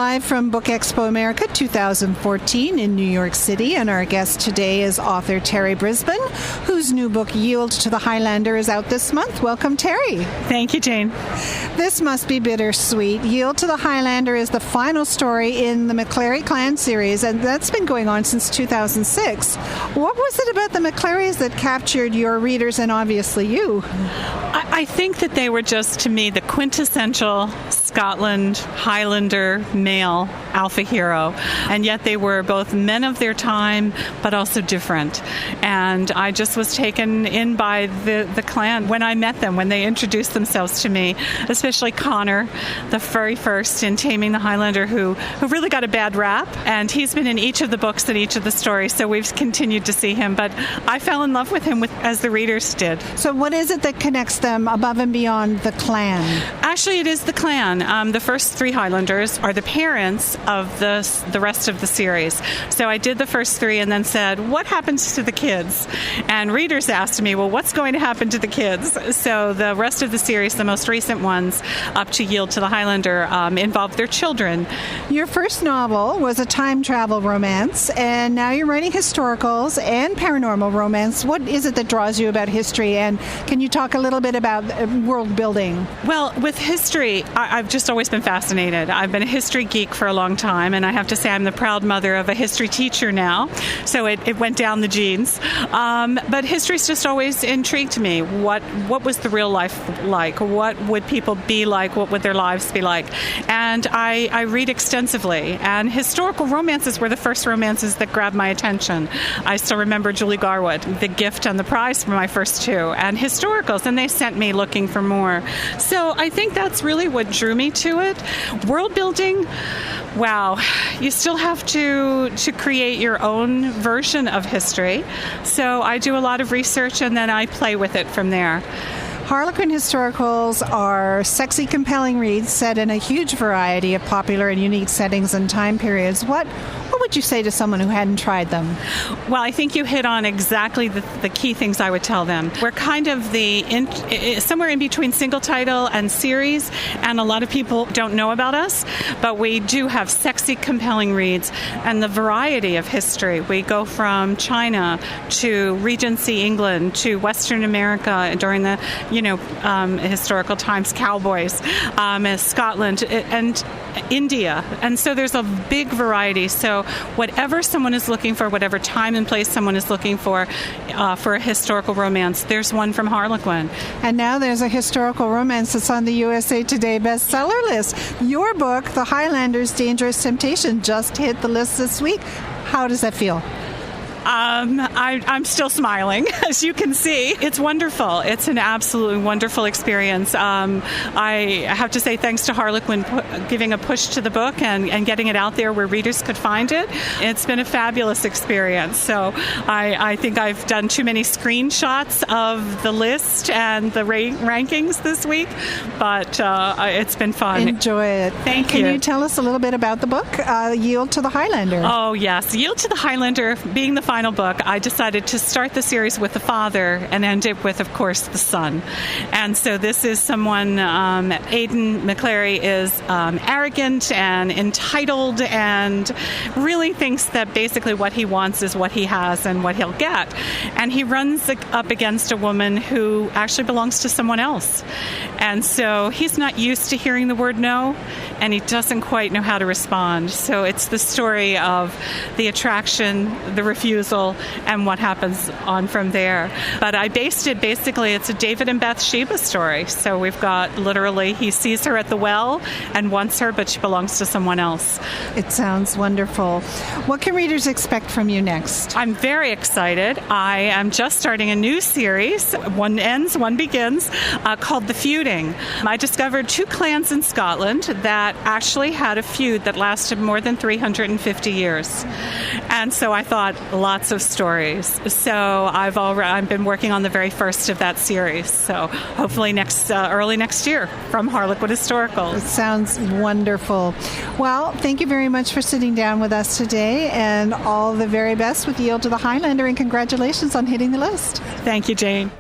live from Book Expo America 2014 in New York City, and our guest today is author Terri Brisbin, whose new book, Yield to the Highlander, is out this month. Welcome, Terri. Thank you, Jane. This must be bittersweet. Yield to the Highlander is the final story in the McClary clan series, and that's been going on since 2006. What was it about the McClarys that captured your readers and obviously you? I think that they were just, to me, the quintessential Scotland Highlander male alpha hero, and yet they were both men of their time but also different. And I just was taken in by the clan when I met them, when they introduced themselves to me, especially Connor, the very first in Taming the Highlander, who really got a bad rap, and he's been in each of the books and each of the stories, so we've continued to see him, but I fell in love with him as the readers did. So what is it that connects them above and beyond the clan? Actually, it is the clan. The first three Highlanders are the parents of the rest of the series. So I did the first three and then said, what happens to the kids? And readers asked me, well, what's going to happen to the kids? So the rest of the series, the most recent ones, up to Yield to the Highlander, involved their children. Your first novel was a time travel romance, and now you're writing historicals and paranormal romance. What is it that draws you about history, and can you talk a little bit about world building? Well, with history, I've just always been fascinated. I've been a history geek for a long time, and I have to say I'm the proud mother of a history teacher now, so it went down the genes. But history's just always intrigued me. What was the real life like? What would people be like? What would their lives be like? And I read extensively, and historical romances were the first romances that grabbed my attention. I still remember Julie Garwood, The Gift and The Prize were my first two, and historicals, and they sent me looking for more. So I think that's really what drew me to it. World building, wow, you still have to create your own version of history. So I do a lot of research and then I play with it from there. Harlequin historicals are sexy, compelling reads set in a huge variety of popular and unique settings and time periods. What would you say to someone who hadn't tried them? Well, I think you hit on exactly the key things I would tell them. We're kind of somewhere in between single title and series, and a lot of people don't know about us, but we do have sexy, compelling reads and the variety of history. We go from China to Regency England to Western America during the historical times, cowboys, Scotland and India. And so there's a big variety. So whatever someone is looking for, whatever time and place someone is looking for a historical romance, there's one from Harlequin. And now there's a historical romance that's on the USA Today bestseller list. Your book, The Highlander's Dangerous Temptation, just hit the list this week. How does that feel? I'm still smiling, as you can see. It's wonderful. It's an absolutely wonderful experience. I have to say thanks to Harlequin giving a push to the book and getting it out there where readers could find it. It's been a fabulous experience. So I think I've done too many screenshots of the list and the rankings this week, but it's been fun. Enjoy it. Thank you. Can you tell us a little bit about the book, Yield to the Highlander? Oh, yes. Yield to the Highlander, being the final book, I decided to start the series with the father and end it with, of course, the son. And so this is someone, Aidan McClary is arrogant and entitled and really thinks that basically what he wants is what he has and what he'll get. And he runs up against a woman who actually belongs to someone else. And so he's not used to hearing the word no, and he doesn't quite know how to respond. So it's the story of the attraction, the refusal, and what happens on from there. But I based it, basically, it's a David and Bathsheba story. So we've got literally, he sees her at the well and wants her, but she belongs to someone else. It sounds wonderful. What can readers expect from you next? I'm very excited. I am just starting a new series, one ends, one begins, called The Feuding. I discovered two clans in Scotland that actually had a feud that lasted more than 350 years. And so I thought, lots of stories. So I've been working on the very first of that series. So hopefully early next year from Harlequin Historical. It sounds wonderful. Well, thank you very much for sitting down with us today, and all the very best with Yield to the Highlander, and congratulations on hitting the list. Thank you, Jane.